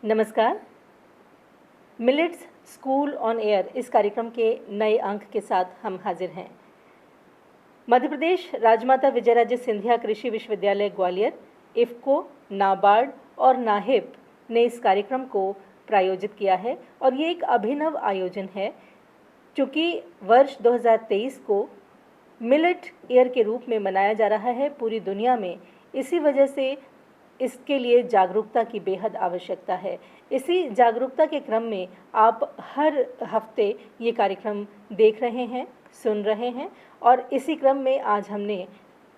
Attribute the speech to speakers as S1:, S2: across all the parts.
S1: नमस्कार। Millets school on air इस कार्यक्रम के नए अंक के साथ हम हाजिर हैं। मध्य प्रदेश राजमाता विजयराजे सिंधिया कृषि विश्वविद्यालय ग्वालियर, इफ्को, नाबार्ड और नाहिप ने इस कार्यक्रम को प्रायोजित किया है और ये एक अभिनव आयोजन है क्योंकि वर्ष 2023 को मिलेट ईयर के रूप में मनाया जा रहा है पूरी दुनिया में। इसी वजह से इसके लिए जागरूकता की बेहद आवश्यकता है। इसी जागरूकता के क्रम में आप हर हफ्ते ये कार्यक्रम देख रहे हैं, सुन रहे हैं और इसी क्रम में आज हमने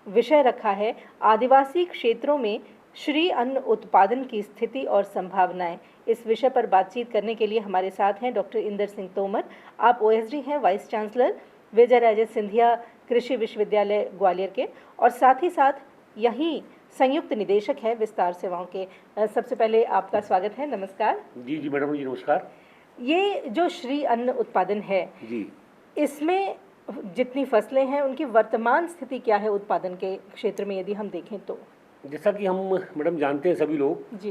S1: विषय रखा है आदिवासी क्षेत्रों में श्री अन्न उत्पादन की स्थिति और संभावनाएं। इस विषय पर बातचीत करने के लिए हमारे साथ हैं डॉक्टर इंदर सिंह तोमर। आप ओएसडी हैं, वाइस चांसलर विजयराजे सिंधिया कृषि विश्वविद्यालय ग्वालियर के, और साथ ही साथ यहीं संयुक्त निदेशक है विस्तार सेवाओं के। सबसे पहले आपका स्वागत है। नमस्कार।
S2: जी मैडम जी, नमस्कार।
S1: ये जो श्री अन्न उत्पादन है
S2: जी,
S1: इसमें जितनी फसलें हैं उनकी वर्तमान स्थिति क्या है उत्पादन के क्षेत्र में, यदि हम देखें तो?
S2: जैसा कि हम मैडम जानते हैं सभी लोग
S1: जी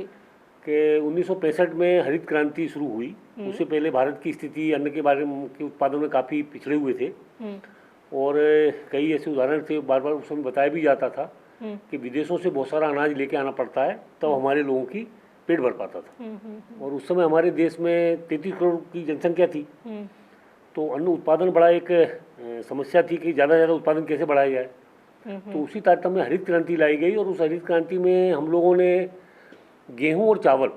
S2: कि 1965 में हरित क्रांति शुरू हुई। उससे पहले भारत की स्थिति अन्न के बारे में के उत्पादन में काफ़ी पिछड़े हुए थे और कई ऐसे उदाहरण थे, बार बार उस समय बताया भी जाता था कि विदेशों से बहुत सारा अनाज लेके आना पड़ता है तब हमारे लोगों की पेट भर पाता था। और उस समय हमारे देश में 33 करोड़ की जनसंख्या थी, तो अन्न उत्पादन बड़ा एक समस्या थी कि ज़्यादा से ज़्यादा उत्पादन कैसे बढ़ाया जाए। तो उसी तारतम्य में हरित क्रांति लाई गई और उस हरित क्रांति में हम लोगों ने गेहूं और चावल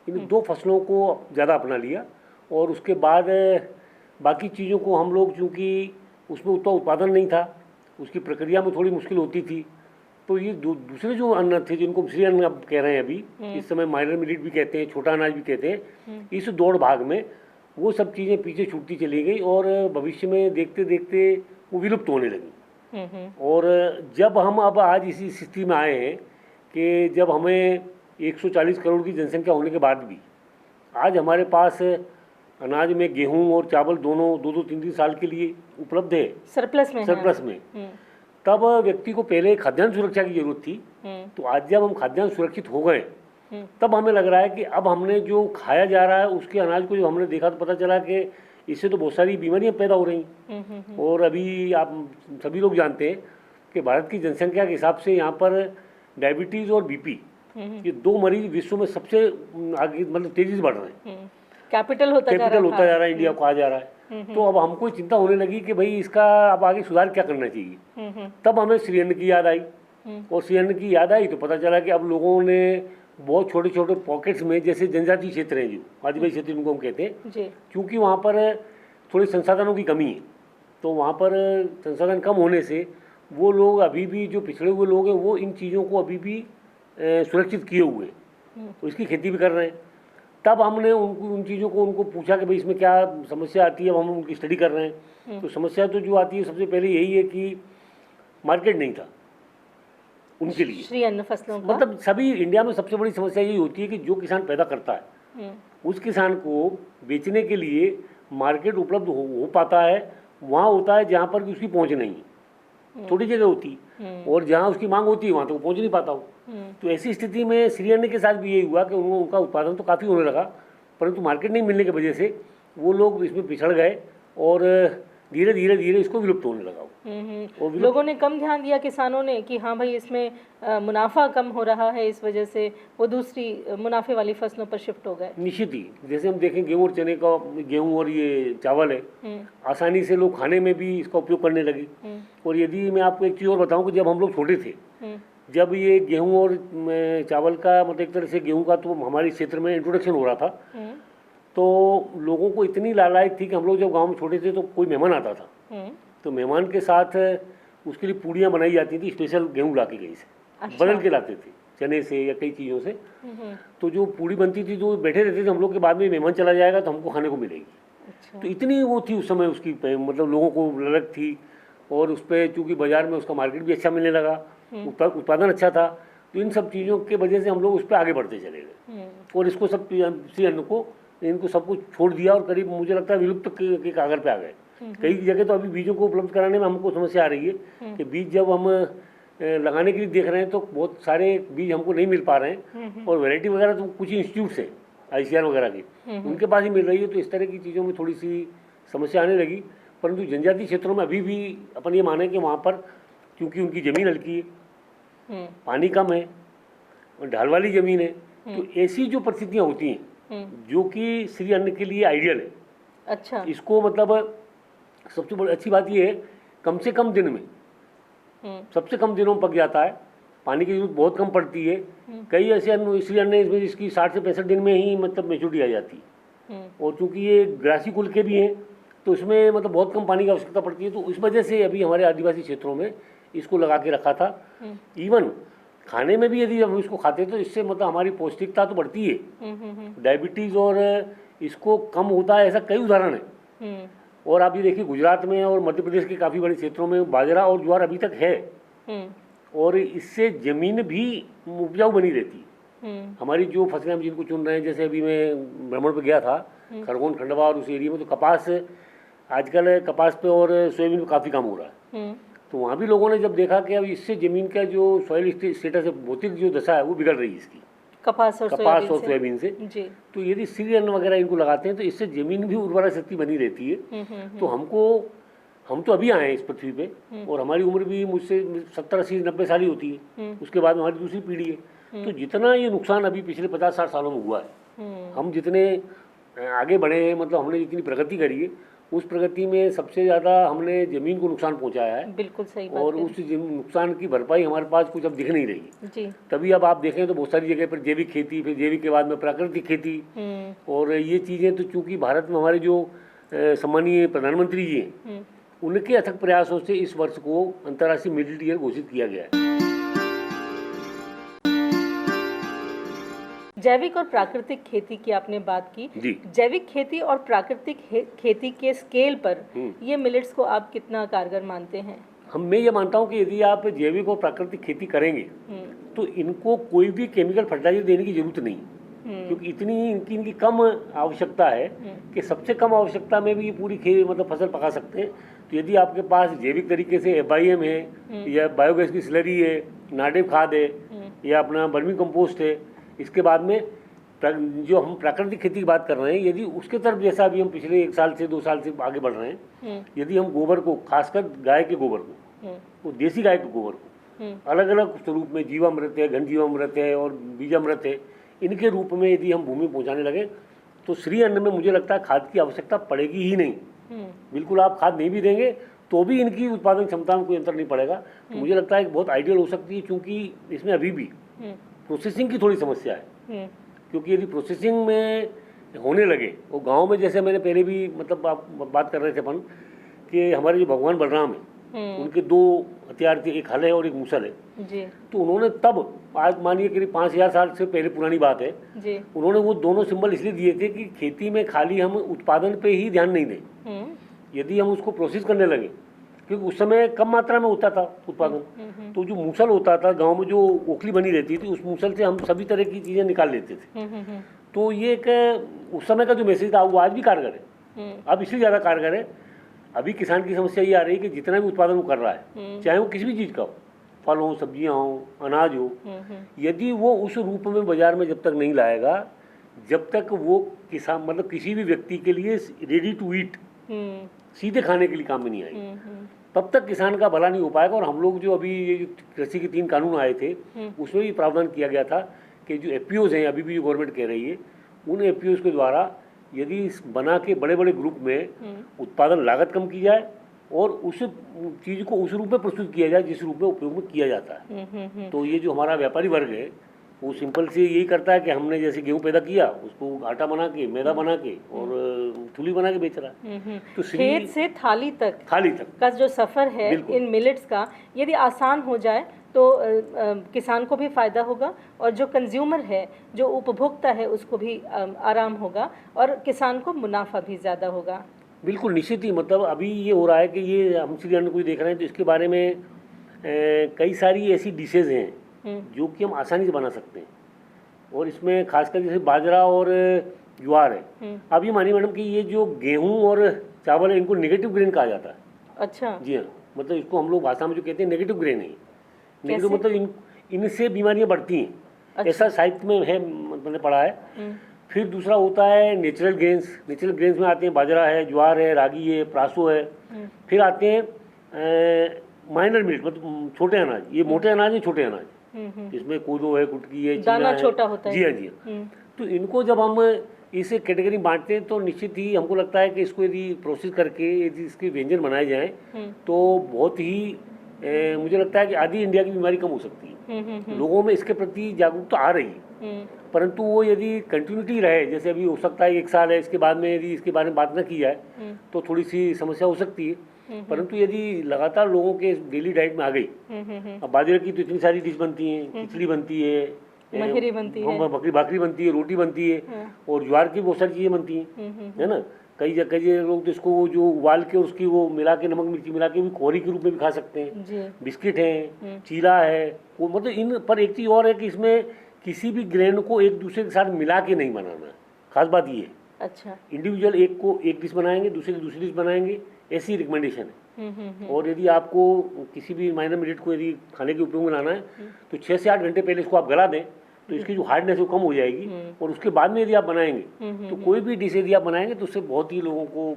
S2: इन दो फसलों को ज़्यादा अपना लिया और उसके बाद बाकी चीज़ों को हम लोग, चूँकि उसमें उतना उत्पादन नहीं था, उसकी प्रक्रिया में थोड़ी मुश्किल होती थी, तो ये दूसरे जो अन्न थे जिनको श्री अन्न अब कह रहे हैं अभी, इस समय माइनर मिलेट भी कहते हैं, छोटा अनाज भी कहते हैं, इस दौड़ भाग में वो सब चीज़ें पीछे छूटती चली गई और भविष्य में देखते देखते वो विलुप्त होने लगी। और जब हम अब आज इसी स्थिति में आए हैं कि जब हमें 140 करोड़ की जनसंख्या होने के बाद भी आज हमारे पास अनाज में गेहूं और चावल दोनों 2-3 साल के लिए उपलब्ध है, सरप्लस में। तब व्यक्ति को पहले खाद्यान्न सुरक्षा की जरूरत थी, तो आज जब हम खाद्यान्न सुरक्षित हो गए तब हमें लग रहा है कि अब हमने जो खाया जा रहा है उसके अनाज को जो हमने देखा तो पता चला कि इससे तो बहुत सारी बीमारियां पैदा हो रही। और अभी आप सभी लोग जानते हैं कि भारत की जनसंख्या के हिसाब से यहाँ पर डायबिटीज़ और बीपी ये दो मरीज विश्व में सबसे आगे, मतलब तेजी से बढ़ रहे हैं।
S1: कैपिटल होता जा रहा है
S2: इंडिया को आ जा रहा है। तो अब हमको चिंता होने लगी कि भाई इसका अब आगे सुधार क्या करना चाहिए। तब हमें श्री अन्न की याद आई और श्री अन्न की याद आई तो पता चला कि अब लोगों ने बहुत छोटे छोटे पॉकेट्स में, जैसे जनजातीय क्षेत्र हैं जो आदिवासी क्षेत्र जिनको हम कहते हैं, क्योंकि वहाँ पर थोड़े संसाधनों की कमी है, तो वहाँ पर संसाधन कम होने से वो लोग अभी भी, जो पिछड़े हुए लोग हैं, वो इन चीज़ों को अभी भी सुरक्षित किए हुए तो इसकी खेती भी कर रहे हैं। तब हमने उन चीज़ों को उनको पूछा कि भाई इसमें क्या समस्या आती है, अब हम उनकी स्टडी कर रहे हैं। तो समस्या तो जो आती है सबसे पहले यही है कि मार्केट नहीं था उनके लिए
S1: श्री अन्न फसलों का।
S2: मतलब सभी इंडिया में सबसे बड़ी समस्या यही होती है कि जो किसान पैदा करता है उस किसान को बेचने के लिए मार्केट उपलब्ध हो पाता है वहाँ होता है जहाँ पर उसकी पहुँच नहीं है, थोड़ी जगह होती, और जहाँ उसकी मांग होती है वहाँ तो वो पहुँच नहीं पाता हो। तो ऐसी स्थिति में श्री अन्न के साथ भी यही हुआ कि उनका उत्पादन तो काफ़ी होने लगा, परंतु मार्केट नहीं मिलने की वजह से वो लोग इसमें पिछड़ गए और धीरे धीरे धीरे इसको विलुप्त होने लगा।
S1: और लोगों ने कम ध्यान दिया, किसानों ने, कि हाँ भाई इसमें मुनाफा कम हो रहा है, इस वजह से वो दूसरी मुनाफे वाली फसलों पर शिफ्ट हो गए।
S2: निश्चित ही, जैसे हम देखें गेहूँ और चने का, गेहूँ और ये चावल है, आसानी से लोग खाने में भी इसका उपयोग करने लगे। और यदि मैं आपको एक चीज़ और बताऊँ कि जब हम लोग छोटे थे, जब ये गेहूँ और चावल का, मतलब एक तरह से गेहूँ का तो हमारे क्षेत्र में इंट्रोडक्शन हो रहा था, तो लोगों को इतनी लालायत थी कि हम लोग जब गांव में छोटे थे तो कोई मेहमान आता था तो मेहमान के साथ उसके लिए पूड़ियाँ बनाई जाती थी, स्पेशल गेहूँ ला के कहीं से। अच्छा। बदल के लाते थे चने से या कई चीज़ों से। तो जो पूड़ी बनती थी तो बैठे रहते थे हम लोग के, बाद में मेहमान चला जाएगा तो हमको खाने को मिलेगी। अच्छा। तो इतनी वो थी उस समय उसकी, मतलब लोगों को ललक थी और उस पर चूँकि बाज़ार में उसका मार्केट भी अच्छा मिलने लगा, उत्पादन अच्छा था, तो इन सब चीज़ों के वजह से हम लोग उस पर आगे बढ़ते चले गए और इसको सब श्री अन्न को, इनको सब कुछ छोड़ दिया और करीब मुझे लगता है विलुप्त के कागर पे आ गए। कई जगह तो अभी बीजों को उपलब्ध कराने में हमको समस्या आ रही है कि बीज जब हम लगाने के लिए देख रहे हैं तो बहुत सारे बीज हमको नहीं मिल पा रहे हैं और वैरायटी वगैरह तो कुछ इंस्टीट्यूट से ICR वगैरह की, उनके पास ही मिल रही है। तो इस तरह की चीज़ों में थोड़ी सी समस्या आने लगी। परंतु जनजातीय क्षेत्रों में अभी भी अपन ये माने कि वहाँ पर क्योंकि उनकी ज़मीन हल्की है, पानी कम है और ढाल वाली ज़मीन है, तो ऐसी जो परिस्थितियाँ होती हैं जो कि श्री अन्न के लिए आइडियल है।
S1: अच्छा,
S2: इसको मतलब सबसे बड़ी अच्छी बात ये है, कम से कम दिन में, सबसे कम दिनों में पक जाता है, पानी की जरूरत बहुत कम पड़ती है। कई ऐसे अन्न श्री अन्न इसमें इसकी 60 से 65 दिन में ही मतलब मेच्योरिटी आ जाती है। और चूँकि ये ग्रासी कुल के भी हैं तो इसमें मतलब बहुत कम पानी की आवश्यकता पड़ती है। तो इस वजह से अभी हमारे आदिवासी क्षेत्रों में इसको लगा के रखा था। इवन खाने में भी यदि हम इसको खाते हैं तो इससे मतलब हमारी पौष्टिकता तो बढ़ती है, डायबिटीज़ और इसको कम होता है, ऐसा कई उदाहरण है। और आप ये देखिए गुजरात में और मध्य प्रदेश के काफ़ी बड़े क्षेत्रों में बाजरा और ज्वार अभी तक है और इससे ज़मीन भी उपजाऊ बनी रहती है। हमारी जो फसलें हम जिनको चुन रहे हैं, जैसे अभी मैं भ्रमण पे गया था खरगोन खंडवा और उस एरिया में, तो कपास आजकल कपास पे और सोयाबीन पे काफ़ी कम हो रहा है। तो वहाँ भी लोगों ने जब देखा कि अब इससे ज़मीन का जो सॉइल स्टेटस है, भौतिक जो दशा है वो बिगड़ रही है इसकी,
S1: कपास और
S2: सोयाबीन से
S1: जी।
S2: तो यदि श्री अन्न वगैरह इनको लगाते हैं तो इससे ज़मीन भी उर्वरा शक्ति बनी रहती है। तो हम तो अभी आए हैं इस पृथ्वी पे और हमारी उम्र भी मुझसे 70, 80, 90 साल ही होती है। उसके बाद हमारी दूसरी पीढ़ी है। तो जितना ये नुकसान अभी पिछले 50-60 सालों में हुआ है, हम जितने आगे बढ़े हैं, मतलब हमने जितनी प्रगति करी है, उस प्रगति में सबसे ज़्यादा हमने ज़मीन को नुकसान पहुंचाया है।
S1: बिल्कुल सही बात
S2: और
S1: है।
S2: उस नुकसान की भरपाई हमारे पास कुछ अब दिख नहीं रही
S1: जी।
S2: तभी अब आप देखें तो बहुत सारी जगह पर जैविक खेती, फिर जैविक के बाद में प्राकृतिक खेती, और ये चीज़ें तो चूँकि भारत में हमारे जो सम्मानीय प्रधानमंत्री जी हैं उनके अथक प्रयासों से इस वर्ष को अंतर्राष्ट्रीय मिलेट ईयर घोषित किया गया है।
S1: जैविक और प्राकृतिक खेती की आपने बात की
S2: जी।
S1: जैविक खेती और प्राकृतिक खेती के स्केल पर ये मिलेट्स को आप कितना कारगर मानते हैं?
S2: मैं ये मानता हूँ कि यदि आप जैविक और प्राकृतिक खेती करेंगे तो इनको कोई भी केमिकल फर्टिलाइजर देने की जरूरत नहीं, क्योंकि इतनी इनकी कम आवश्यकता है कि सबसे कम आवश्यकता में भी ये पूरी मतलब फसल पका सकते हैं। तो यदि आपके पास जैविक तरीके से FIM है या बायोगैस की स्लरी है, नाडेप खाद है या अपना वर्मी कंपोस्ट है, इसके बाद में जो हम प्राकृतिक खेती की बात कर रहे हैं, यदि उसके तरफ जैसा अभी हम पिछले 1 साल से 2 साल से आगे बढ़ रहे हैं, यदि हम गोबर को, खासकर गाय के गोबर को, वो देसी गाय के गोबर को अलग अलग स्वरूप में जीवामृत है, घन जीवामृत है और बीजामृत है, इनके रूप में यदि हम भूमि पहुँचाने लगे तो श्री अन्न में मुझे लगता है खाद की आवश्यकता पड़ेगी ही नहीं। बिल्कुल आप खाद नहीं भी देंगे तो भी इनकी उत्पादन क्षमता में कोई अंतर नहीं पड़ेगा। तो मुझे लगता है कि बहुत आइडियल हो सकती है, क्योंकि इसमें अभी भी प्रोसेसिंग की थोड़ी समस्या है। क्योंकि यदि प्रोसेसिंग में होने लगे, वो गांव में जैसे मैंने पहले भी मतलब आप बात कर रहे थे अपन कि हमारे जो भगवान बलराम है उनके 2 हथियार थे, एक हल है और एक मूसल है
S1: जी।
S2: तो उन्होंने तब, आज मानिए करीब 5000 साल से पहले पुरानी बात है
S1: जी।
S2: उन्होंने वो दोनों सिंबल इसलिए दिए थे कि खेती में खाली हम उत्पादन पे ही ध्यान नहीं दें, यदि हम उसको प्रोसेस करने लगे, क्योंकि उस समय कम मात्रा में होता था उत्पादन, तो जो मूसल होता था गांव में, जो ओखली बनी रहती थी, उस मूसल से हम सभी तरह की चीज़ें निकाल लेते थे। तो ये एक उस समय का जो मैसेज था वो आज भी कारगर है, अब इसलिए ज़्यादा कारगर है। अभी किसान की समस्या ये आ रही है कि जितना भी उत्पादन वो कर रहा है, चाहे वो किसी भी चीज़ का हो, फल हो, सब्जियाँ हो, अनाज हो, यदि वो उस रूप में बाजार में जब तक नहीं लाएगा, जब तक वो किसान मतलब किसी भी व्यक्ति के लिए रेडी टू ईट, सीधे खाने के लिए काम में नहीं आएगी, तब तक किसान का भला नहीं हो पाएगा। और हम लोग जो अभी ये जो कृषि के 3 कानून आए थे उसमें भी प्रावधान किया गया था कि जो FPOs हैं, अभी भी जो गवर्नमेंट कह रही है, उन FPOs के द्वारा यदि बना के बड़े बड़े ग्रुप में उत्पादन लागत कम की जाए और उस चीज़ को उस रूप में प्रस्तुत किया जाए जिस रूप में उपयोग में किया जाता है। तो ये जो हमारा व्यापारी वर्ग है वो सिंपल से यही करता है कि हमने जैसे गेहूं पैदा किया, उसको आटा बना के, मैदा बना के और थूली बना के बेच रहा है। तो
S1: खेत से थाली तक का जो सफ़र है इन मिलेट्स का, यदि आसान हो जाए तो किसान को भी फ़ायदा होगा और जो कंज्यूमर है, जो उपभोक्ता है, उसको भी आराम होगा और किसान को मुनाफा भी ज़्यादा होगा।
S2: बिल्कुल निश्चित ही, मतलब अभी ये हो रहा है कि ये हम श्री अन्न को देख रहे हैं तो इसके बारे में कई सारी ऐसी डिशेज़ हैं जो कि हम आसानी से बना सकते हैं, और इसमें खासकर जैसे बाजरा और ज्वार है। अब ये मानिए मैडम कि ये जो गेहूं और चावल है, इनको नेगेटिव ग्रेन कहा जाता है।
S1: अच्छा।
S2: जी हाँ, मतलब इसको हम लोग भाषा में जो कहते हैं नेगेटिव ग्रेन है। नेगेटिव मतलब इनसे बीमारियां बढ़ती हैं। अच्छा। ऐसा साहित्य में है, मैंने पढ़ा है। फिर दूसरा होता है नेचुरल ग्रेन्स। नेचुरल ग्रेन्स में आते हैं बाजरा है, ज्वार है, रागी है, प्रासो है। फिर आते हैं माइनर मिलेट, मतलब छोटे अनाज। ये मोटे अनाज है, छोटे अनाज, इसमें कोदो है, कुटकी है, चीना है,
S1: छोटा होता है।
S2: जी हाँ, जी हाँ। तो इनको जब हम इसे कैटेगरी बांटते हैं तो निश्चित ही हमको लगता है कि इसको यदि प्रोसेस करके यदि इसके व्यंजन बनाए जाएं तो बहुत ही मुझे लगता है कि आधी इंडिया की बीमारी कम हो सकती है। लोगों में इसके प्रति जागरूकता आ रही है, परंतु वो यदि कंटिन्यूटी रहे, जैसे अभी हो सकता है 1 साल है, इसके बाद में यदि इसके बारे में बात न की जाए तो थोड़ी सी समस्या हो सकती है। परंतु यदि लगातार लोगों के डेली डाइट में आ गई, अब बाजरे की तो इतनी सारी डिश बनती हैं, खिचड़ी बनती है,
S1: महेरी बनती है,
S2: भाकरी बनती है, रोटी बनती है, और ज्वार की बहुत सारी चीज़ें बनती हैं, है ना। कई जगह लोग तो इसको वो जो उबाल के उसकी वो मिला के नमक मिर्ची मिला के भी कोहरी के रूप में भी खा सकते हैं। बिस्किट है, चीला है, वो मतलब इन पर एक चीज़ और है कि इसमें किसी भी ग्रेन को एक दूसरे के साथ मिला के नहीं बनाना है। खास बात ये है।
S1: अच्छा,
S2: इंडिविजुअल एक को एक डिश बनाएंगे, दूसरे की दूसरी डिश बनाएंगे, ऐसी रिकमेंडेशन है। और यदि आपको किसी भी माइनर मिलेट को यदि खाने के उपयोग में लाना है तो 6 से 8 घंटे पहले इसको आप गला दें तो इसकी जो हार्डनेस है वो कम हो जाएगी। और उसके बाद में यदि आप बनाएंगे तो कोई भी डिश यदि आप बनाएंगे तो उससे बहुत ही लोगों को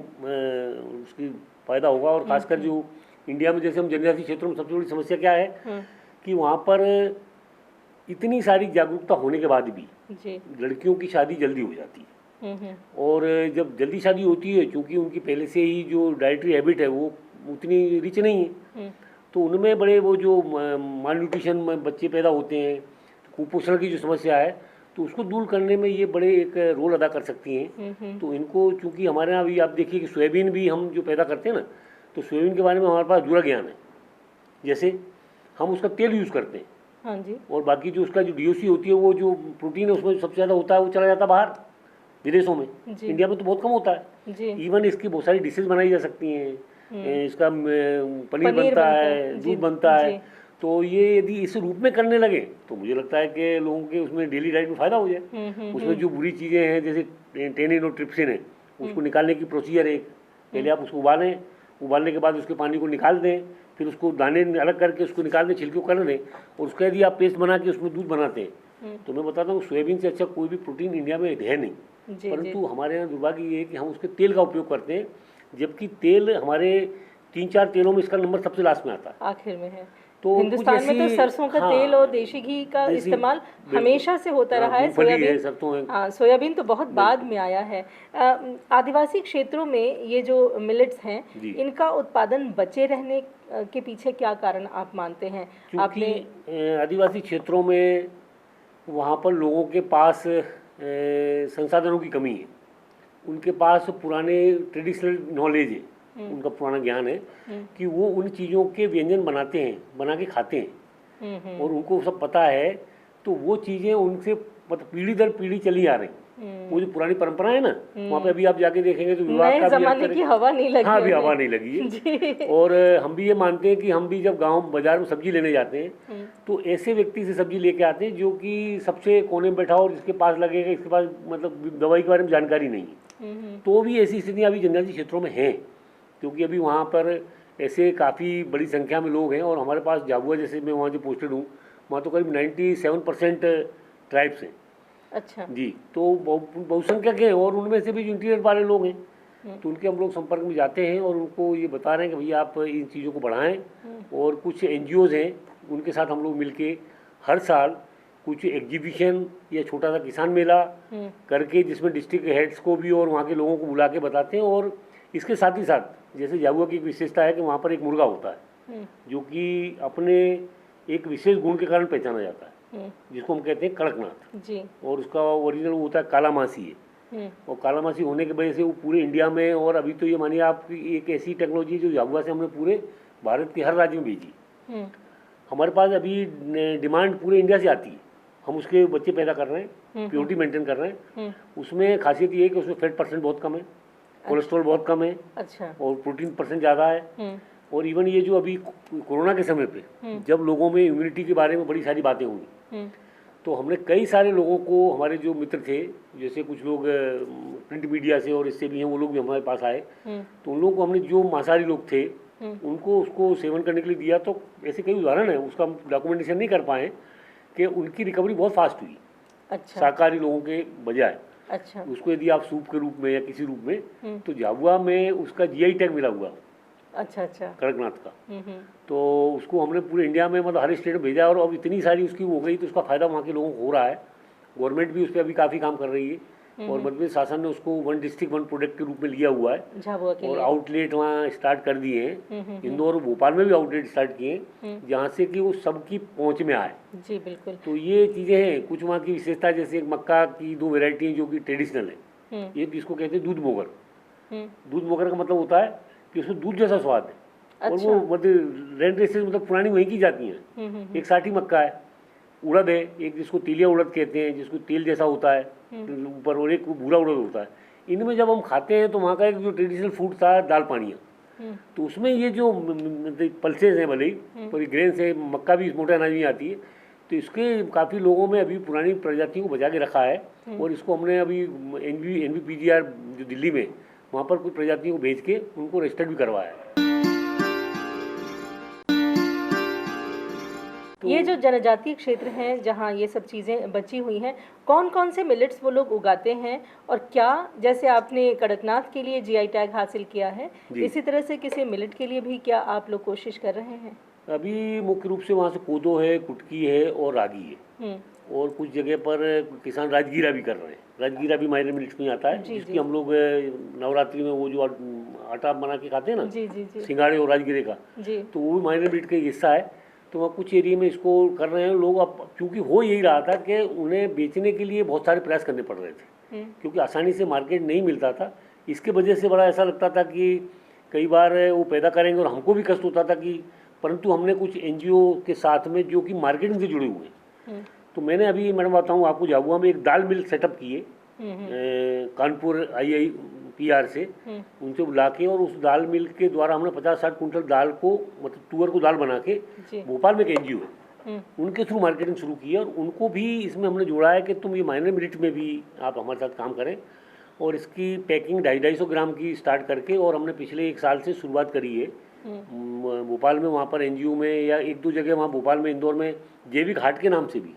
S2: उसकी फ़ायदा होगा। और खासकर जो इंडिया में जैसे हम जनजातीय क्षेत्रों में सबसे बड़ी समस्या क्या है कि वहाँ पर इतनी सारी जागरूकता होने के बाद भी लड़कियों की शादी जल्दी हो जाती है। और जब जल्दी शादी होती है, क्योंकि उनकी पहले से ही जो डाइटरी हैबिट है वो उतनी रिच नहीं है, तो उनमें बड़े वो जो माल न्यूट्रिशन में बच्चे पैदा होते हैं, कुपोषण की जो समस्या है, तो उसको दूर करने में ये बड़े एक रोल अदा कर सकती हैं। तो इनको, चूँकि हमारे यहाँ अभी आप देखिए कि सोयाबीन भी हम जो पैदा करते हैं ना, तो सोयाबीन के बारे में हमारे पास पूरा ज्ञान है। जैसे हम उसका तेल यूज़ करते हैं,
S1: हाँ जी,
S2: और बाकी जो उसका जो DOC होती है, वो जो प्रोटीन है उसमें सबसे ज़्यादा होता है, वो चला जाता है बाहर विदेशों में। इंडिया में तो बहुत कम होता है। इवन इसकी बहुत सारी डिशेज बनाई जा सकती हैं, इसका पनीर बनता है, दूध बनता है। तो ये यदि इस रूप में करने लगे तो मुझे लगता है कि लोगों के उसमें डेली डाइट में फ़ायदा हो जाए। उसमें जो बुरी चीज़ें हैं जैसे टेनिन और ट्रिप्सिन है, उसको निकालने की प्रोसीजर है। पहले आप उसको उबालें, उबालने के बाद उसके पानी को निकाल दें, फिर उसको दाने अलग करके उसको निकाल दें, छिलके को कर दें, और उसका यदि आप पेस्ट बना के उसमें दूध बनाते हैं तो मैं बताता हूँ सोयाबीन से अच्छा कोई भी प्रोटीन इंडिया में है नहीं। परंतु हमारे यहाँ दुर्भाग्य ये है कि हम उसके तेल का उपयोग करते हैं, जबकि तेल हमारे 3-4 तेलों में इसका नंबर सबसे लास्ट में आता है,
S1: आखिर में है।
S2: तो
S1: हिंदुस्तान में तो सरसों का तेल और देशी घी का इस्तेमाल हमेशा से होता रहा है। सोयाबीन तो बहुत बाद में आया है। आदिवासी क्षेत्रों में ये जो मिलेट्स हैं, इनका उत्पादन बचे रहने के पीछे क्या कारण आप मानते हैं?
S2: आपने आदिवासी क्षेत्रों में वहाँ पर लोगों के पास संसाधनों की कमी है, उनके पास पुराने ट्रेडिशनल नॉलेज है, उनका पुराना ज्ञान है कि वो उन चीज़ों के व्यंजन बनाते हैं, बना के खाते हैं, और उनको सब पता है। तो वो चीज़ें उनसे मतलब पीढ़ी दर पीढ़ी चली आ रही। वो जो पुरानी परंपरा है ना, वहाँ पे अभी आप जाके देखेंगे तो विवाह का
S1: ज़माने की हवा नहीं लगी।
S2: हाँ, अभी हवा नहीं लगी है। और हम भी ये मानते हैं कि हम भी जब गांव बाजार में सब्जी लेने जाते हैं तो ऐसे व्यक्ति से सब्जी लेके आते हैं जो कि सबसे कोने में बैठा हो और जिसके पास लगेगा, इसके पास मतलब दवाई के बारे में जानकारी नहीं है। तो भी ऐसी स्थितियाँ अभी जनजातीय क्षेत्रों में हैं, क्योंकि अभी वहाँ पर ऐसे काफ़ी बड़ी संख्या में लोग हैं। और हमारे पास झाबुआ, जैसे मैं वहाँ जो पोस्टेड हूँ, वहाँ तो करीब 97% ट्राइब्स हैं।
S1: अच्छा
S2: जी, तो बहुसंख्यक हैं, और उनमें से भी जो इंटीरियर वाले लोग हैं तो उनके हम लोग संपर्क में जाते हैं और उनको ये बता रहे हैं कि भैया आप इन चीज़ों को बढ़ाएं। और कुछ NGOs हैं, उनके साथ हम लोग मिलके हर साल कुछ एग्जीबिशन या छोटा सा किसान मेला करके, जिसमें डिस्ट्रिक्ट हेड्स को भी और वहाँ के लोगों को बुला के बताते हैं। और इसके साथ ही साथ जैसे झाबुआ की एक विशेषता है कि वहाँ पर एक मुर्गा होता है जो कि अपने एक विशेष गुण के कारण पहचाना जाता है, जिसको हम कहते हैं कड़कनाथ जी। और उसका ओरिजिनल होता है कालामासी है। और कालामासी होने की वजह से वो पूरे इंडिया में, और अभी तो ये मानिए आप एक ऐसी टेक्नोलॉजी जो झाबुआ से हमने पूरे भारत के हर राज्य में भेजी। हमारे पास अभी डिमांड पूरे इंडिया से आती है, हम उसके बच्चे पैदा कर रहे हैं, प्योरिटी मेंटेन कर रहे हैं। उसमें खासियत ये है कि उसमें फैट परसेंट बहुत कम है, कोलेस्ट्रॉल बहुत कम है, अच्छा, और प्रोटीन परसेंट ज़्यादा है। और इवन ये जो अभी कोरोना के समय पे जब लोगों में इम्यूनिटी के बारे में बड़ी सारी बातें हुई, तो हमने कई सारे लोगों को, हमारे जो मित्र थे, जैसे कुछ लोग प्रिंट मीडिया से और इससे भी हैं, वो लोग भी हमारे पास आए। तो उन लोगों को हमने, जो मांसाहारी लोग थे, उनको उसको सेवन करने के लिए दिया। तो ऐसे कई उदाहरण है, उसका हम डॉक्यूमेंटेशन नहीं कर पाए कि उनकी रिकवरी बहुत फास्ट हुई, अच्छा, शाकाहारी लोगों के बजाय।
S1: अच्छा।
S2: उसको यदि आप सूप के रूप में या किसी रूप में, तो झाबुआ में उसका जीआई टैग मिला हुआ।
S1: अच्छा अच्छा।
S2: कड़कनाथ का। तो उसको हमने पूरे इंडिया में मतलब हर स्टेट में भेजा, और अब इतनी सारी उसकी हो गई तो उसका फ़ायदा वहाँ के लोगों को हो रहा है। गवर्नमेंट भी उस पर अभी काफ़ी काम कर रही है, और मध्य प्रदेश शासन ने उसको 1 डिस्ट्रिक्ट 1 प्रोडक्ट के रूप में लिया हुआ है,
S1: झाबुआ के
S2: और
S1: लिए।
S2: आउटलेट वहाँ स्टार्ट कर दिए हैं। इंदौर और भोपाल में भी आउटलेट स्टार्ट किए हैं, जहाँ से कि वो सबकी पहुँच में आए।
S1: जी बिल्कुल।
S2: तो ये चीज़ें हैं कुछ वहाँ की विशेषता, जैसे एक मक्का की 2 वेराइटी हैं जो कि ट्रेडिशनल है। एक जिसको कहते हैं दूध मोगर। दूध मोगर का मतलब होता है कि उसमें दूध जैसा स्वाद है। और वो मतलब रेंट रेसेस मतलब पुरानी वहीं की जाती हैं। एक साठी मक्का है, उड़द है, एक जिसको तिलिया उड़द कहते हैं, जिसको तेल जैसा होता है ऊपर, और एक भूरा उड़द होता है। इनमें जब हम खाते हैं तो वहाँ का एक जो ट्रेडिशनल फूड था दाल पानिया, तो उसमें ये जो पल्सेस हैं, भले ही पर ग्रेन्स है, मक्का भी इस मोटे अनाज में आती है, तो इसके काफ़ी लोगों में अभी पुरानी प्रजातियों को बचा के रखा है। और इसको हमने अभी NBPGR जो दिल्ली में, वहाँ पर कुछ प्रजातियों को भेज के उनको रजिस्टर्ड भी करवाया है।
S1: ये जो जनजातीय क्षेत्र हैं जहाँ ये सब चीज़ें बची हुई हैं, कौन कौन से मिलेट्स वो लोग उगाते हैं, और क्या जैसे आपने कड़कनाथ के लिए जीआई टैग हासिल किया है, इसी तरह से किसी मिलेट के लिए भी क्या आप लोग कोशिश कर रहे हैं?
S2: अभी मुख्य रूप से वहाँ से कोदो है, कुटकी है और रागी है, और कुछ जगह पर किसान राजगीरा भी कर रहे हैं। राजगीरा भी माइनर मिलेट्स में आता है, जिसकी हम लोग नवरात्रि में वो जो आटा बना के खाते हैं ना,
S1: जी जी जी,
S2: सिंगाड़े और राजगीरे का, तो वो भी माइनर मिलेट का एक हिस्सा है। तो वहाँ कुछ एरिया में इसको कर रहे हैं लोग। अब क्योंकि हो यही रहा था कि उन्हें बेचने के लिए बहुत सारे प्रयास करने पड़ रहे थे, क्योंकि आसानी से मार्केट नहीं मिलता था। इसके वजह से बड़ा ऐसा लगता था कि कई बार वो पैदा करेंगे और हमको भी कष्ट होता था कि, परंतु हमने कुछ NGO के साथ में जो कि मार्केटिंग से जुड़े हुए हैं, तो मैंने अभी मैडम बताऊँ आपको, झाबुआ में एक दाल मिल सेटअप की है कानपुर IIPR से, उनसे बुला के, और उस दाल मिल के द्वारा हमने 50-60 कुंटल दाल को, मतलब तुअर को दाल बना के, भोपाल में एक NGO है उनके थ्रू मार्केटिंग शुरू की है, और उनको भी इसमें हमने जोड़ा है कि तुम ये माइनर मिलेट में भी आप हमारे साथ काम करें। और इसकी पैकिंग 250-250 ग्राम की स्टार्ट करके, और हमने पिछले 1 साल से शुरुआत करी है भोपाल में, वहाँ पर NGO में, या 1-2 जगह वहाँ भोपाल में, इंदौर में जैविक हाट के नाम से भी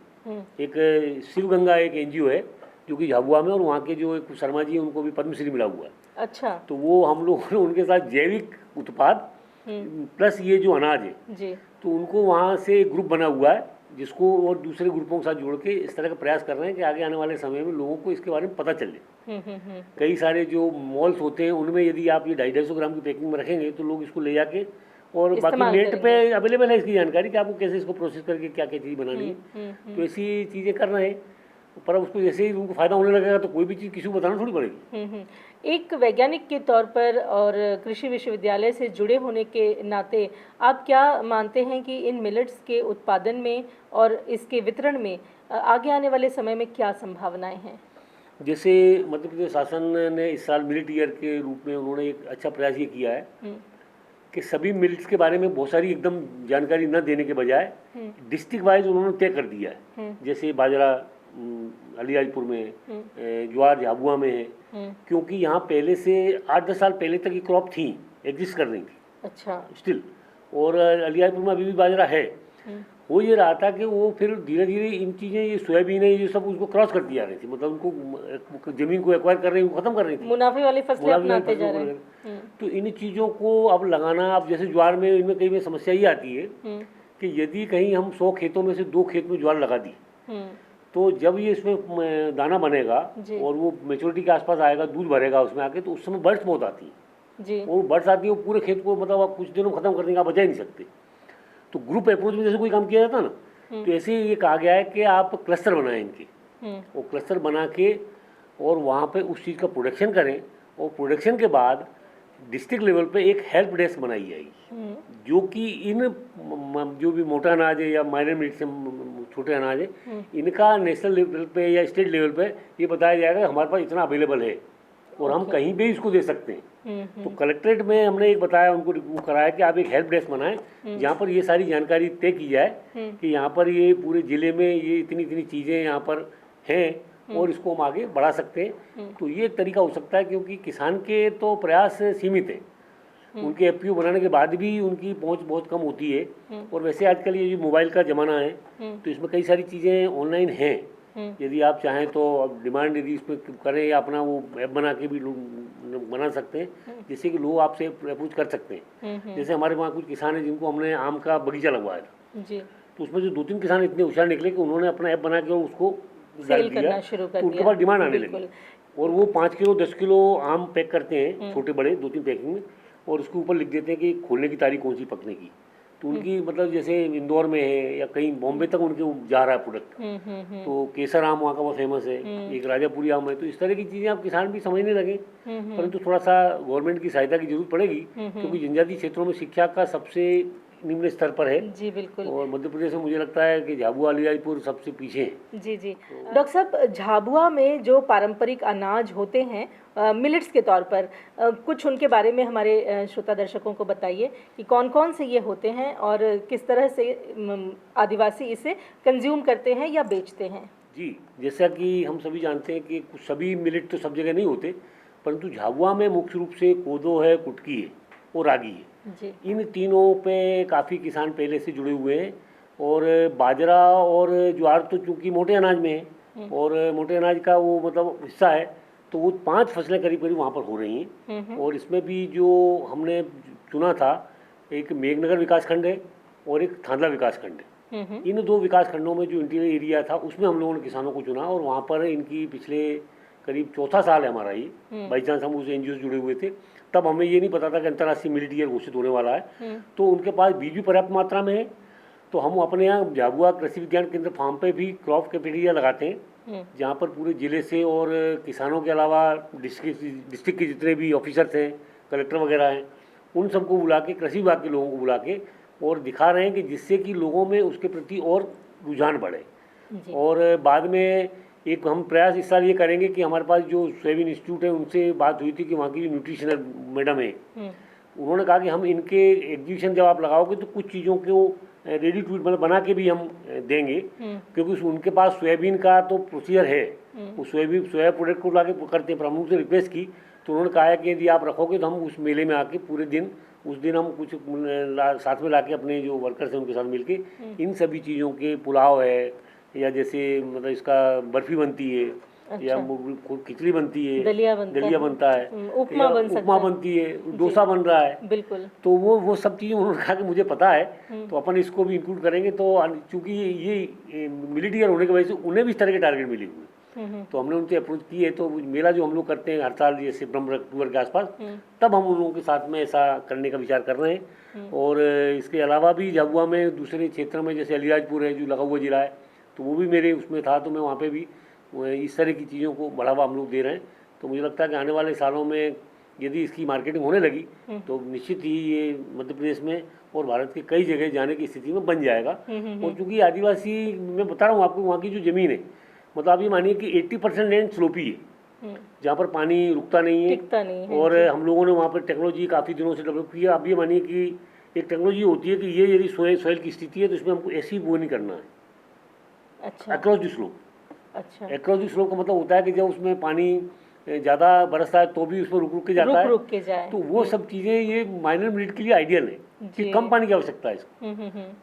S2: एक शिव गंगा एक NGO है जो कि झाबुआ में, और वहाँ के जो एक शर्मा जी उनको भी पद्मश्री मिला हुआ है।
S1: अच्छा।
S2: तो वो हम लोगों ने उनके साथ जैविक उत्पाद प्लस ये जो अनाज है
S1: जी,
S2: तो उनको वहाँ से एक ग्रुप बना हुआ है, जिसको और दूसरे ग्रुपों के साथ जोड़ के इस तरह का प्रयास कर रहे हैं कि आगे आने वाले समय में लोगों को इसके बारे में पता चले। कई सारे जो मॉल्स होते हैं उनमें यदि आप ये 250-250 ग्राम की पैकिंग में रखेंगे तो लोग इसको ले जाके, और बाकी नेट पे अवेलेबल है इसकी जानकारी कि आपको कैसे इसको प्रोसेस करके क्या क्या चीज़ बनानी है। तो ऐसी चीज़ें कर रहे हैं, पर उसको जैसे ही उनको फ़ायदा होने लगेगा तो कोई भी चीज़ किसी को बताना थोड़ी पड़ेगी।
S1: एक वैज्ञानिक के तौर पर और कृषि विश्वविद्यालय से जुड़े होने के नाते आप क्या मानते हैं कि इन मिलेट्स के उत्पादन में और इसके वितरण में आगे आने वाले समय में क्या संभावनाएं हैं?
S2: जैसे मध्य प्रदेश शासन ने इस साल मिलेट ईयर के रूप में उन्होंने एक अच्छा प्रयास ये किया है कि सभी मिलेट्स के बारे में बहुत सारी एकदम जानकारी न देने के बजाय डिस्ट्रिक्ट वाइज उन्होंने तय कर दिया है। जैसे बाजरा अलीराजपुर में, ज्वार झाबुआ में है, क्योंकि यहाँ पहले से 8-10 साल पहले तक ये क्रॉप थी, एग्जिस्ट कर रही थी।
S1: अच्छा।
S2: स्टिल, और अलीराजपुर में अभी भी बाजरा है। हो ये रहा था कि वो फिर धीरे धीरे इन चीज़ें, ये सोयाबीन है, ये सब उसको क्रॉस करती जा रही थी, मतलब उनको ज़मीन को एक्वायर कर रही, खत्म कर रही थी,
S1: मुनाफे वाली फसलें अपनाते जा रहे हैं।
S2: तो इन चीज़ों को अब लगाना, अब जैसे ज्वार में इनमें कई में समस्या ये आती है कि यदि कहीं हम 100 खेतों में से 2 खेत में ज्वार लगा दी, तो जब ये इसमें दाना बनेगा और वो मेच्योरिटी के आसपास आएगा, दूध भरेगा उसमें आके, तो उस समय बर्ड्स बहुत आती हैं। वो बर्ड्स आती है, वो पूरे खेत को मतलब आप कुछ दिनों में खत्म कर देंगे, आप बचा ही नहीं सकते। तो ग्रुप अप्रोच में जैसे कोई काम किया जाता ना, तो ऐसे ये कहा गया है कि आप क्लस्टर बनाएं इनके, और क्लस्टर बना के और वहाँ पे उस चीज़ का प्रोडक्शन करें, और प्रोडक्शन के बाद डिस्ट्रिक्ट लेवल पे एक हेल्प डेस्क बनाई जाएगी, जो कि इन जो भी मोटा अनाज है या माइनर मिलेट से छोटे अनाज है, इनका नेशनल लेवल पे या स्टेट लेवल पे ये बताया जाएगा हमारे पास इतना अवेलेबल है और हम कहीं भी इसको दे सकते हैं। तो कलेक्ट्रेट में हमने एक बताया, उनको वो कराया कि आप एक हेल्प डेस्क बनाएं जहाँ पर ये सारी जानकारी तय की जाए कि यहाँ पर ये पूरे ज़िले में ये इतनी इतनी चीज़ें यहाँ पर हैं और इसको हम आगे बढ़ा सकते हैं। तो ये एक तरीका हो सकता है, क्योंकि किसान के तो प्रयास सीमित है, उनके FPO बनाने के बाद भी उनकी पहुंच बहुत कम होती है। और वैसे आजकल ये जो मोबाइल का ज़माना है तो इसमें कई सारी चीज़ें ऑनलाइन हैं, यदि आप चाहें तो अब डिमांड यदि इसमें करें या अपना वो ऐप बना के भी लोग बना सकते हैं, जिससे कि लोग आपसे अप्रोच कर सकते हैं। जैसे हमारे वहाँ कुछ किसान हैं जिनको हमने आम का बगीचा लगवाया था जी, तो उसमें जो 2-3 किसान इतने होशियार निकले कि उन्होंने अपना ऐप बना के उसको
S1: सेल करना शुरू कर दिया,
S2: उनके पास डिमांड आने लगी और वो 5 किलो 10 किलो आम पैक करते हैं, छोटे बड़े 2-3 पैकिंग में, और उसके ऊपर लिख देते हैं कि खोलने की तारीख कौन सी पकने की। तो उनकी मतलब जैसे इंदौर में है या कहीं बॉम्बे तक उनके जा रहा है प्रोडक्ट। तो केसर आम वहाँ का बहुत फेमस है, एक राजापुरी आम है। तो इस तरह की चीज़ें आप किसान भी समझने लगे, परंतु थोड़ा सा गवर्नमेंट की सहायता की जरूरत पड़ेगी, क्योंकि जनजातीय क्षेत्रों में शिक्षा का सबसे निम्न स्तर पर है जी, बिल्कुल। और मध्य प्रदेश में मुझे लगता है कि झाबुआ अलीराजपुर सबसे पीछे है
S1: जी जी। डॉक्टर साहब, झाबुआ में जो पारंपरिक अनाज होते हैं मिलेट्स के तौर पर, कुछ उनके बारे में हमारे श्रोता दर्शकों को बताइए कि कौन कौन से ये होते हैं और किस तरह से आदिवासी इसे कंज्यूम करते हैं या बेचते हैं।
S2: जी, जैसा कि हम सभी जानते हैं कि कुछ सभी मिलेट तो सब जगह नहीं होते, परंतु झाबुआ में मुख्य रूप से कोदो है, कुटकी है और रागी है जी। इन तीनों पे काफ़ी किसान पहले से जुड़े हुए हैं। और बाजरा और ज्वार तो चूँकि मोटे अनाज में है और मोटे अनाज का वो मतलब हिस्सा है, तो वो 5 फसलें करीब करीब वहाँ पर हो रही हैं। और इसमें भी जो हमने चुना था, एक मेघनगर विकास खंड है और एक थांदला विकास खंड है। इन 2 विकास खंडों में जो इंटीरियर एरिया था उसमें हम लोगों ने किसानों को चुना और वहाँ पर इनकी पिछले करीब चौथा साल है हमारा ये, बाई चांस हम उस एनजीओ से जुड़े हुए थे, तब हमें ये नहीं पता था कि अंतर्राष्ट्रीय मिलेट ईयर घोषित होने वाला है। तो उनके पास बीज भी पर्याप्त मात्रा में है, तो हम अपने यहाँ झाबुआ कृषि विज्ञान केंद्र फार्म पे भी क्रॉप कैफेटेरिया लगाते हैं, जहाँ पर पूरे ज़िले से और किसानों के अलावा डिस्ट्रिक्ट के जितने भी ऑफिसर्स हैं, कलेक्टर वगैरह हैं, उन सबको बुला के, कृषि विभाग के लोगों को बुला के और दिखा रहे हैं कि जिससे कि लोगों में उसके प्रति और रुझान बढ़े। और बाद में एक हम प्रयास इस साल ये करेंगे कि हमारे पास जो सोयाबीन इंस्टीट्यूट है उनसे बात हुई थी कि वहाँ की जो न्यूट्रिशनल मैडम है, उन्होंने कहा कि हम इनके एग्जीबिशन जब आप लगाओगे तो कुछ चीज़ों को रेडी टू मतलब बना के भी हम देंगे, क्योंकि उनके पास सोयाबीन का तो प्रोसीजर है, वो सोया प्रोडक्ट को ला के करते हैं। पर हमने उनसे रिक्वेस्ट की तो उन्होंने कहा है कि यदि आप रखोगे तो हम उस मेले में आके पूरे दिन उस दिन हम कुछ साथ में ला के अपने जो वर्कर्स हैं उनके साथ मिलके इन सभी चीज़ों के पुलाव है या जैसे मतलब इसका बर्फी बनती है, अच्छा, या खिचड़ी बनती है, दलिया बनता है, उपमा बनती है, डोसा बन रहा है, बिल्कुल। तो वो सब चीज़ें उन्होंने कहा कि मुझे पता है, तो अपन इसको भी इंक्लूड करेंगे। तो चूँकि ये मिलेट ईयर होने की वजह से उन्हें भी इस तरह के टारगेट मिले हुए, तो हमने उनसे अप्रोच की है। तो मेला जो हम लोग करते हैं हर साल जैसे सितंबर अक्टूबर के आसपास, तब हम उन लोगों के साथ में ऐसा करने का विचार कर रहे हैं। और इसके अलावा भी झाबुआ में दूसरे क्षेत्रों में जैसे अलीराजपुर है जो लगा हुआ जिला है, तो वो भी मेरे उसमें था, तो मैं वहाँ पे भी इस तरह की चीज़ों को बढ़ावा हम लोग दे रहे हैं। तो मुझे लगता है कि आने वाले सालों में यदि इसकी मार्केटिंग होने लगी तो निश्चित ही ये मध्य प्रदेश में और भारत के कई जगह जाने की स्थिति में बन जाएगा। और चूँकि आदिवासी, मैं बता रहा हूँ आपको, वहाँ की जो ज़मीन है, मतलब आप ये मानिए कि 80% लैंड स्लोपी है, जहाँ पर पानी रुकता नहीं है। और हम लोगों ने वहाँ पर टेक्नोलॉजी काफ़ी दिनों से डेवलप की है। आप ये मानिए कि एक टेक्नोलॉजी होती है कि ये यदि सॉइल की स्थिति है तो इसमें हमको ऐसी वो नहीं करना है, अच्छा, अक्रॉस द स्लोप। अच्छा, अक्रॉस द स्लोप का मतलब होता है कि जब उसमें पानी ज़्यादा बरसता है तो भी उसमें रुक के जाता है, रुक के जाए। तो वो सब चीज़ें ये माइनर मिलेट के लिए आइडियल है कि कम पानी की आवश्यकता है इसको।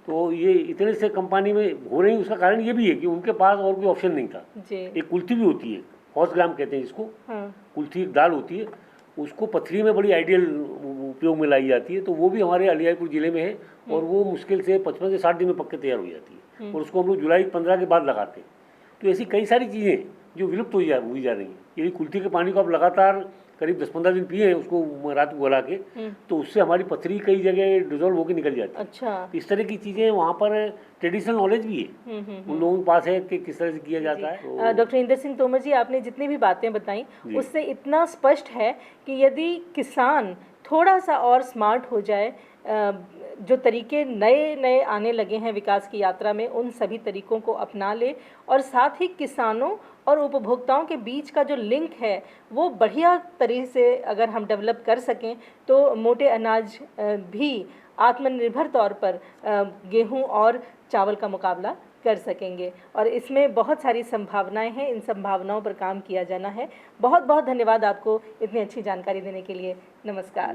S2: तो ये इतने से कम पानी में हो रही, उसका कारण ये भी है कि उनके पास और कोई ऑप्शन नहीं था। एक कुल्थी भी होती है, हॉर्स ग्राम कहते हैं जिसको, कुल्थी एक दाल होती है, उसको पथरी में बड़ी आइडियल उपयोग में लाई जाती है। तो वो भी हमारे अलीराजपुर ज़िले में है और वो मुश्किल से 55 से 60 दिन में पक के तैयार हो जाती है और उसको हम लोग जुलाई 15 के बाद लगाते हैं। तो ऐसी कई सारी चीज़ें जो विलुप्त हुई जा रही हैं। यदि कुल्थी के पानी को आप लगातार करीब 10-15 दिन पिए उसको रात को गला के, तो उससे हमारी पथरी कई जगह डिजोल्व होकर निकल जाती है। अच्छा, इस तरह की चीज़ें वहाँ पर ट्रेडिशनल नॉलेज भी है उन लोगों के पास है कि किस तरह से किया जाता है। डॉक्टर इंदर सिंह तोमर जी, आपने जितनी भी बातें बताई उससे इतना स्पष्ट है कि यदि किसान थोड़ा सा और स्मार्ट हो जाए, जो तरीके नए नए आने लगे हैं विकास की यात्रा में, उन सभी तरीकों को अपना ले और साथ ही किसानों और उपभोक्ताओं के बीच का जो लिंक है वो बढ़िया तरीके से अगर हम डेवलप कर सकें तो मोटे अनाज भी आत्मनिर्भर तौर पर गेहूं और चावल का मुकाबला कर सकेंगे। और इसमें बहुत सारी संभावनाएं हैं, इन संभावनाओं पर काम किया जाना है। बहुत बहुत धन्यवाद आपको इतनी अच्छी जानकारी देने के लिए। नमस्कार।